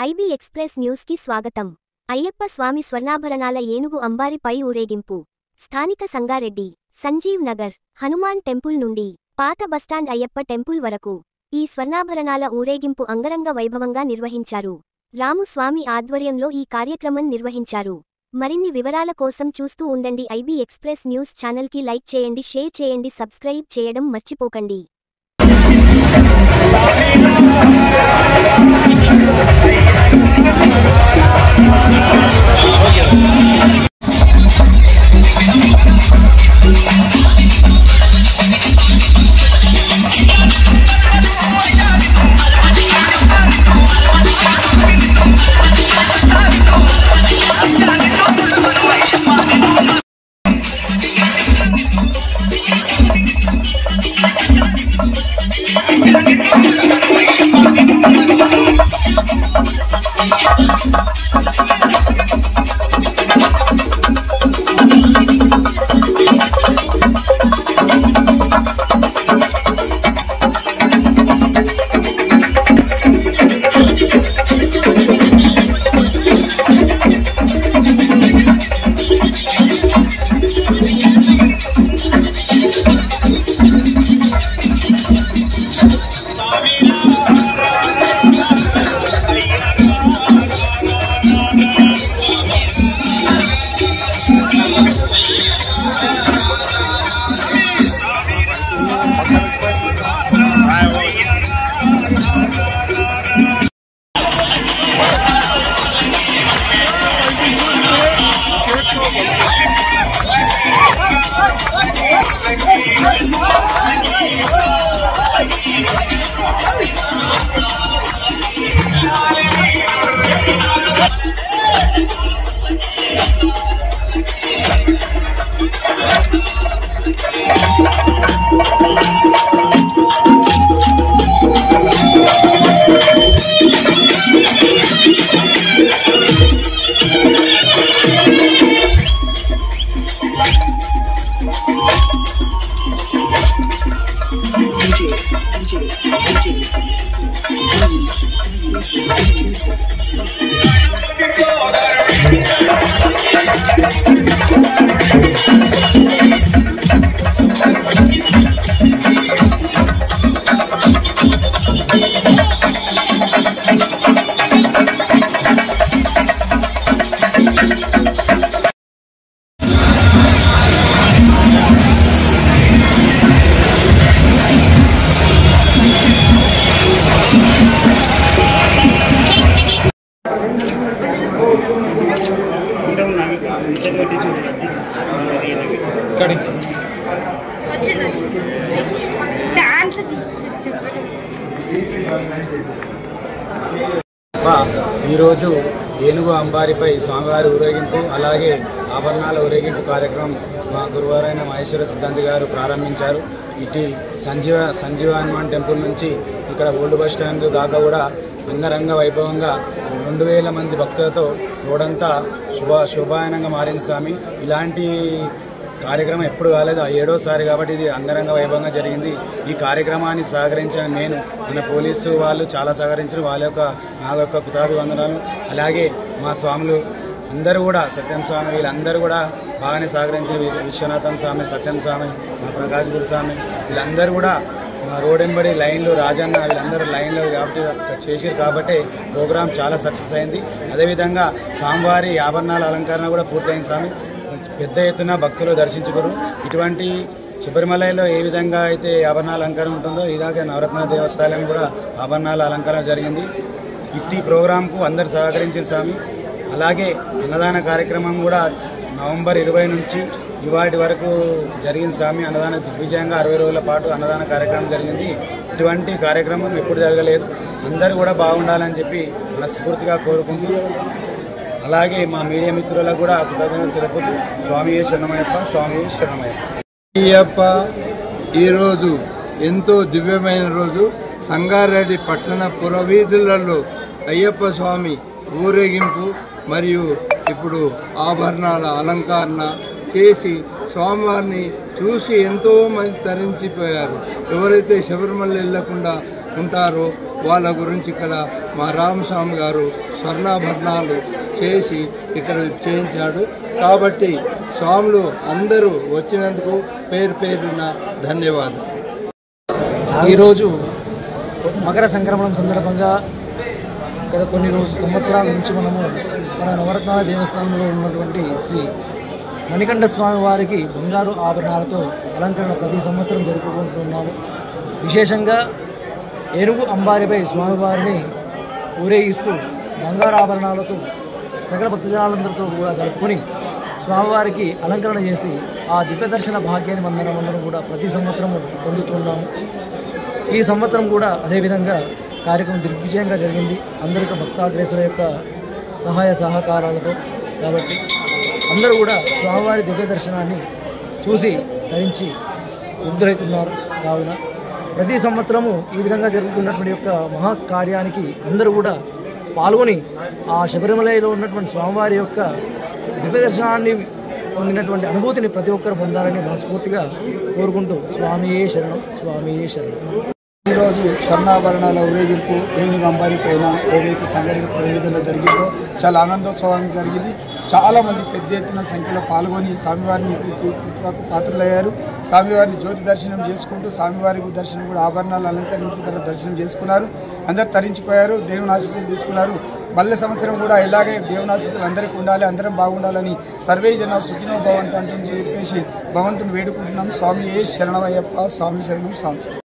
IB express news కి స్వాగతం. అయ్యప్ప స్వామి స్వర్ణాభరణాల ఏనుగు అంబారి పై ఊరేగింపు. స్థానిక సంగారెడ్డి, సంజీవ్ నగర్, హనుమాన్ టెంపుల్ నుండి పాత బస్టాండ్ అయ్యప్ప టెంపుల్ వరకు ఈ స్వర్ణాభరణాల ఊరేగింపు అంగరంగ వైభవంగా నిర్వహించారు. రాము స్వామి ఆధ్వర్యంలో ఈ కార్యక్రమం నిర్వహించారు. మరిన్ని వివరాల కోసం చూస్తూ ఉండండి ఐబీ ఎక్స్ప్రెస్ న్యూస్ ఛానల్ కి లైక్ చేయండి, షేర్ చేయండి, సబ్స్క్రైబ్ చేయడం మర్చిపోకండి. ఈరోజు ఏనుగు అంబారిపై స్వామివారి ఊరేగింపు అలాగే ఆభరణాల ఊరేగింపు కార్యక్రమం మా గురువారైన మహేశ్వర సిద్ధాంతి గారు ప్రారంభించారు. ఇటు సంజీవ హనుమాన్ టెంపుల్ నుంచి ఇక్కడ ఓల్డ్ బస్ స్టాండ్ దాకా కూడా అంగరంగ వైభవంగా 2000 మంది భక్తులతో రోడంతా శుభాయనంగా మారింది స్వామి. ఇలాంటి కార్యక్రమం ఎప్పుడు కాలేదు, 7వసారి కాబట్టి ఇది అంగరంగ వైభవంగా జరిగింది. ఈ కార్యక్రమానికి సహకరించిన నేను మన పోలీసు వాళ్ళు చాలా సహకరించారు. నా యొక్క కృతాభివందనాలు. అలాగే మా స్వాములు అందరూ కూడా, సత్యం స్వామి వీళ్ళందరూ కూడా బాగానే సహకరించిన. విశ్వనాథం స్వామి, సత్యం స్వామి, మా ప్రకాశ్ గురు స్వామి వీళ్ళందరూ కూడా మా రోడెంబడి లైన్లో రాజన్న వీళ్ళందరూ లైన్లో చేసారు కాబట్టి ప్రోగ్రాం చాలా సక్సెస్ అయింది. అదేవిధంగా స్వామివారి ఆభరణాల అలంకరణ కూడా పూర్తయింది స్వామి. పెద్ద ఎత్తున భక్తులు దర్శించుకోరు. ఇటువంటి శబరిమలలో ఏ విధంగా అయితే ఆభరణాల అలంకరణ ఉంటుందో ఇలాగే నవరత్న దేవస్థానం కూడా ఆభరణాల అలంకరణ జరిగింది. ఇట్టి ప్రోగ్రాంకు అందరు సహకరించిన స్వామి. అలాగే అన్నదాన కార్యక్రమం కూడా నవంబర్ 20 నుంచి ఇవాటి వరకు జరిగింది స్వామి. అన్నదాన దిగ్విజయంగా 60 రోజుల పాటు అన్నదాన కార్యక్రమం జరిగింది. ఇటువంటి కార్యక్రమం ఎప్పుడు జరగలేదు. అందరూ కూడా బాగుండాలని చెప్పి మనస్ఫూర్తిగా కోరుకుంటూ, అలాగే మా మీడియా మిత్రులకు కూడా కృతజ్ఞతలు తెలుపుతూ స్వామి శరణమయ్యప్ప, స్వామి శరణమయ్యప్ప. అయ్యప్ప ఈరోజు ఎంతో దివ్యమైన రోజు. సంగారెడ్డి పట్టణ పురవీధులలో అయ్యప్ప స్వామి ఊరేగింపు మరియు ఇప్పుడు ఆభరణాల అలంకరణ చేసి స్వామివారిని చూసి ఎంతో మంది తరించిపోయారు. ఎవరైతే శబరిమల వెళ్లకుండా ఉంటారో వాళ్ళ గురించి ఇక్కడ మా రామస్వామి గారు స్వర్ణాభరణాలు చేసి ఇక్కడ చేయించాడు. కాబట్టి స్వాములు అందరూ వచ్చినందుకు పేరు పేరున ధన్యవాదాలు. ఈరోజు మకర సంక్రమణం సందర్భంగా గత కొన్ని సంవత్సరాల నుంచి మనము మన నవరత్నాల దేవస్థానంలో ఉన్నటువంటి శ్రీ మణికంఠ స్వామి వారికి బంగారు ఆభరణాలతో అలంకరణ ప్రతి సంవత్సరం జరుపుకుంటున్నాము. విశేషంగా ఏనుగు అంబారిపై స్వామివారిని ఊరేగిస్తూ బంగారు ఆభరణాలతో సకల భక్తజనాలందరితో కూడా జరుపుకొని స్వామివారికి అలంకరణ చేసి ఆ దివ్య దర్శన భాగ్యాన్ని అందరం కూడా ప్రతి సంవత్సరం పొందుతున్నాము. ఈ సంవత్సరం కూడా అదేవిధంగా కార్యక్రమం దిగ్విజయంగా జరిగింది. అందరికీ భక్తాగ్రేసుల యొక్క సహాయ సహకారాలతో. కాబట్టి అందరూ కూడా స్వామివారి దివ్య దర్శనాన్ని చూసి ధరించి ముగ్ధులవుతున్నారు. కావున ప్రతి సంవత్సరము ఈ విధంగా జరుగుతున్నటువంటి యొక్క మహాకార్యానికి అందరూ కూడా పాల్గొని ఆ శబరిమలలో ఉన్నటువంటి స్వామివారి యొక్క దివ్య దర్శనాన్ని పొందినటువంటి అనుభూతిని ప్రతి ఒక్కరు పొందాలని మనస్ఫూర్తిగా కోరుకుంటూ స్వామియే శరణం, స్వామియే శరణం. ఈరోజు స్వర్ణాభరణాల ఊరేగింపు ఏనుగు అంబారి పైన ఏదైతే సంఘటన జరిగిందో చాలా ఆనందోత్సవంగా జరిగింది. చాలామంది పెద్ద ఎత్తున సంఖ్యలో పాల్గొని స్వామివారిని పాత్రులయ్యారు. స్వామివారిని జ్యోతి దర్శనం చేసుకుంటూ స్వామివారి దర్శనం కూడా ఆభరణాలు అలంకరించి తర్వాత దర్శనం చేసుకున్నారు. అందరు తరించిపోయారు, దేవుని ఆశీస్సులు తీసుకున్నారు. మళ్ళీ సంవత్సరం కూడా ఇలాగే దేవుని ఆశీస్సులు అందరికీ ఉండాలి, అందరం బాగుండాలని సర్వే జన సుఖినో భవంతు అంటూ చెప్పేసి భగవంతుని వేడుకుంటున్నాం. స్వామి ఏ శరణమయ్యప్ప, స్వామి శరణం, స్వామి.